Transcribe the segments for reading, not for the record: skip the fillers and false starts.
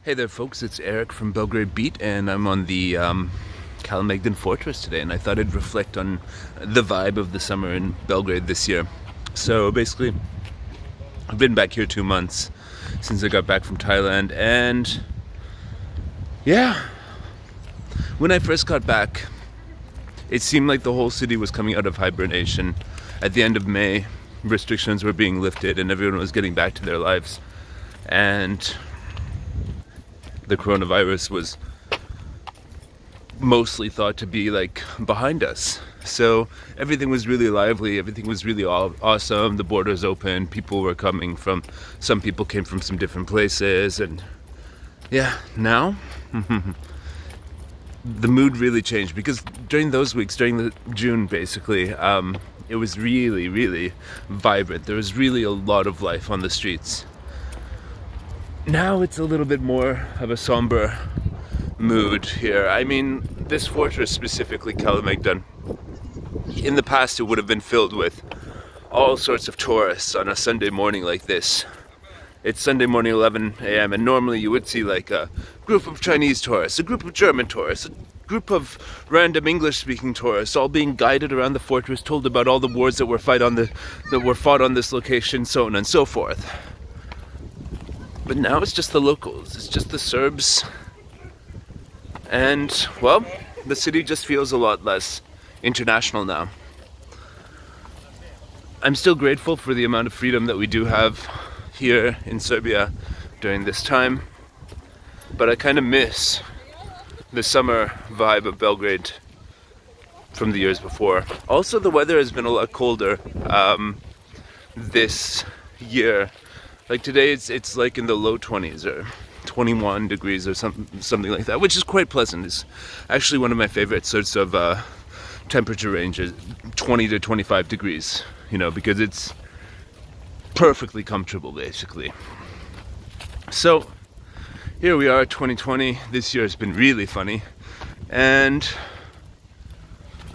Hey there folks, it's Eric from Belgrade Beat, and I'm on the Kalemegdan Fortress today, and I thought I'd reflect on the vibe of the summer in Belgrade this year. So basically, I've been back here 2 months since I got back from Thailand, and yeah, when I first got back, it seemed like the whole city was coming out of hibernation. At the end of May, restrictions were being lifted and everyone was getting back to their lives, and the coronavirus was mostly thought to be like behind us. So everything was really lively, everything was really awesome, the borders open, people were coming from, some people came from some different places, and yeah, now the mood really changed, because during those weeks, during the June basically, it was really, really vibrant. There was really a lot of life on the streets. Now it's a little bit more of a somber mood here. I mean, this fortress specifically, Kalemegdan, in the past it would have been filled with all sorts of tourists on a Sunday morning like this. It's Sunday morning, 11 a.m. and normally you would see like a group of Chinese tourists, a group of German tourists, a group of random English-speaking tourists, all being guided around the fortress, told about all the wars that were fought on this location, so on and so forth. But now it's just the locals, it's just the Serbs, and, well, the city just feels a lot less international now. I'm still grateful for the amount of freedom that we do have here in Serbia during this time, but I kind of miss the summer vibe of Belgrade from the years before. Also, the weather has been a lot colder this year. Like today it's like in the low 20s or 21 degrees or something like that, which is quite pleasant. It's actually one of my favorite sorts of temperature ranges, 20 to 25 degrees, you know, because it's perfectly comfortable basically. So here we are, 2020. This year has been really funny, and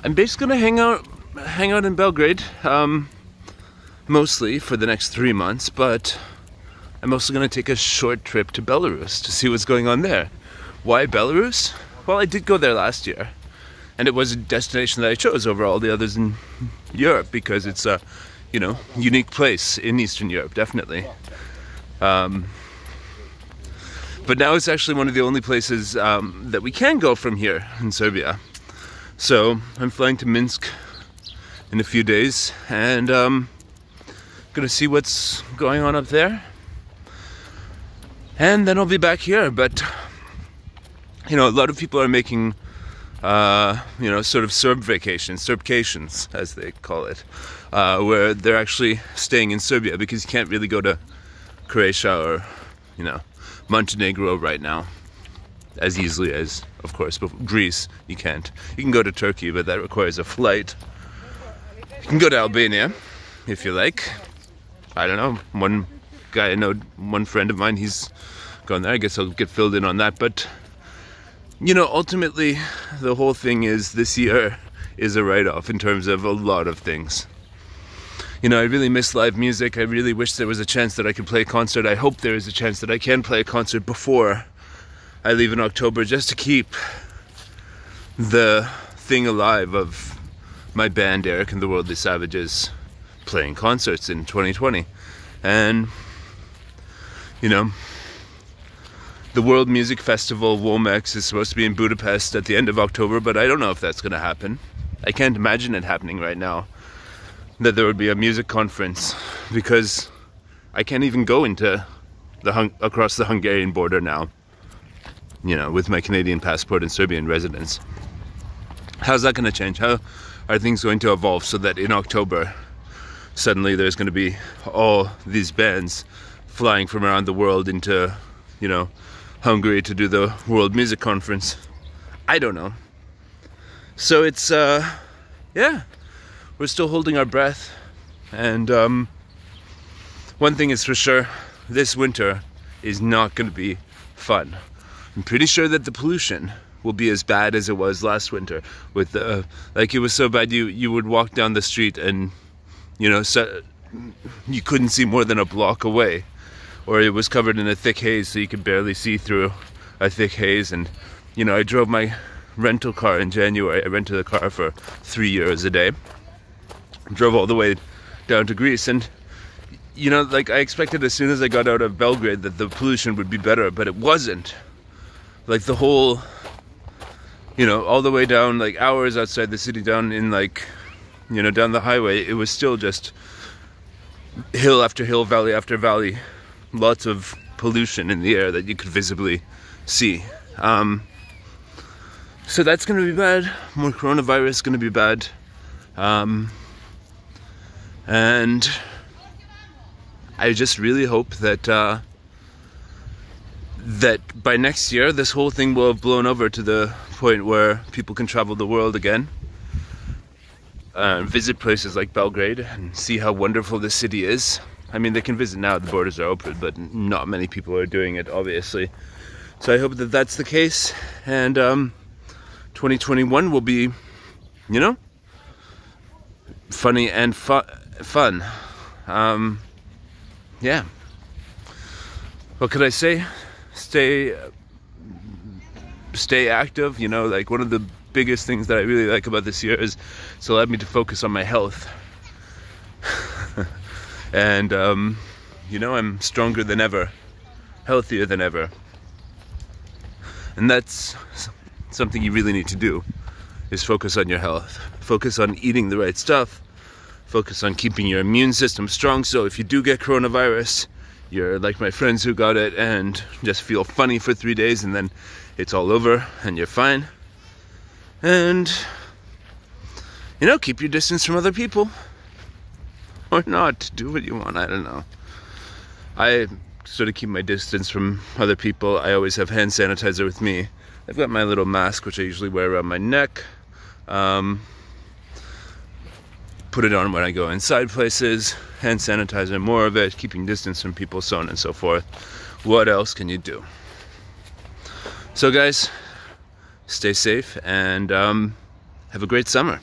I'm basically gonna hang out in Belgrade mostly for the next 3 months, but I'm also going to take a short trip to Belarus to see what's going on there. Why Belarus? Well, I did go there last year, and it was a destination that I chose over all the others in Europe because it's a, you know, unique place in Eastern Europe, definitely. But now it's actually one of the only places that we can go from here in Serbia. So I'm flying to Minsk in a few days, and gonna see what's going on up there, and then I'll be back here. But you know, a lot of people are making you know, sort of Serb vacations, Serbcations as they call it, where they're actually staying in Serbia because you can't really go to Croatia or, you know, Montenegro right now as easily as, of course, but Greece you can't. You can go to Turkey, but that requires a flight. You can go to Albania if you like. I don't know, one guy I know, one friend of mine, he's gone there. I guess I'll get filled in on that. But you know, ultimately the whole thing is this year is a write-off in terms of a lot of things. You know, I really miss live music. I really wish there was a chance that I could play a concert. I hope there is a chance that I can play a concert before I leave in October, just to keep the thing alive of my band Eric and the Worldly Savages playing concerts in 2020. And you know, the World Music Festival, Womex, is supposed to be in Budapest at the end of October, but I don't know if that's going to happen. I can't imagine it happening right now, that there would be a music conference, because I can't even go into across the Hungarian border now, you know, with my Canadian passport and Serbian residence. How's that going to change? How are things going to evolve so that in October suddenly there's going to be all these bands flying from around the world into, you know, Hungary to do the World Music Conference? I don't know. So it's, yeah, we're still holding our breath. And one thing is for sure, this winter is not going to be fun. I'm pretty sure that the pollution will be as bad as it was last winter. With the, like, it was so bad you would walk down the street and, you know, so you couldn't see more than a block away. or it was covered in a thick haze so you could barely see through a thick haze. And you know, I drove my rental car in January. I rented a car for €3 a day. Drove all the way down to Greece, and you know, like, I expected as soon as I got out of Belgrade that the pollution would be better, but it wasn't. Like, the whole, you know, all the way down, like, hours outside the city, down in, like, you know, down the highway, it was still just hill after hill, valley after valley, lots of pollution in the air that you could visibly see. So that's gonna be bad. More coronavirus is gonna be bad. And I just really hope that that by next year this whole thing will have blown over to the point where people can travel the world again, visit places like Belgrade and see how wonderful this city is. I mean, they can visit now, the borders are open, but not many people are doing it, obviously. So I hope that that's the case, and 2021 will be, you know, funny and fun. Yeah. What could I say? Stay active. You know, like, one of the biggest things that I really like about this year is it's allowed me to focus on my health. And you know, I'm stronger than ever, healthier than ever. And that's something you really need to do, is focus on your health. Focus on eating the right stuff. Focus on keeping your immune system strong, so if you do get coronavirus, you're like my friends who got it and just feel funny for 3 days and then it's all over and you're fine. And, you know, keep your distance from other people. Or not. Do what you want. I don't know. I sort of keep my distance from other people. I always have hand sanitizer with me. I've got my little mask, which I usually wear around my neck. Put it on when I go inside places. Hand sanitizer, more of it. Keeping distance from people, so on and so forth. What else can you do? So guys, stay safe and have a great summer.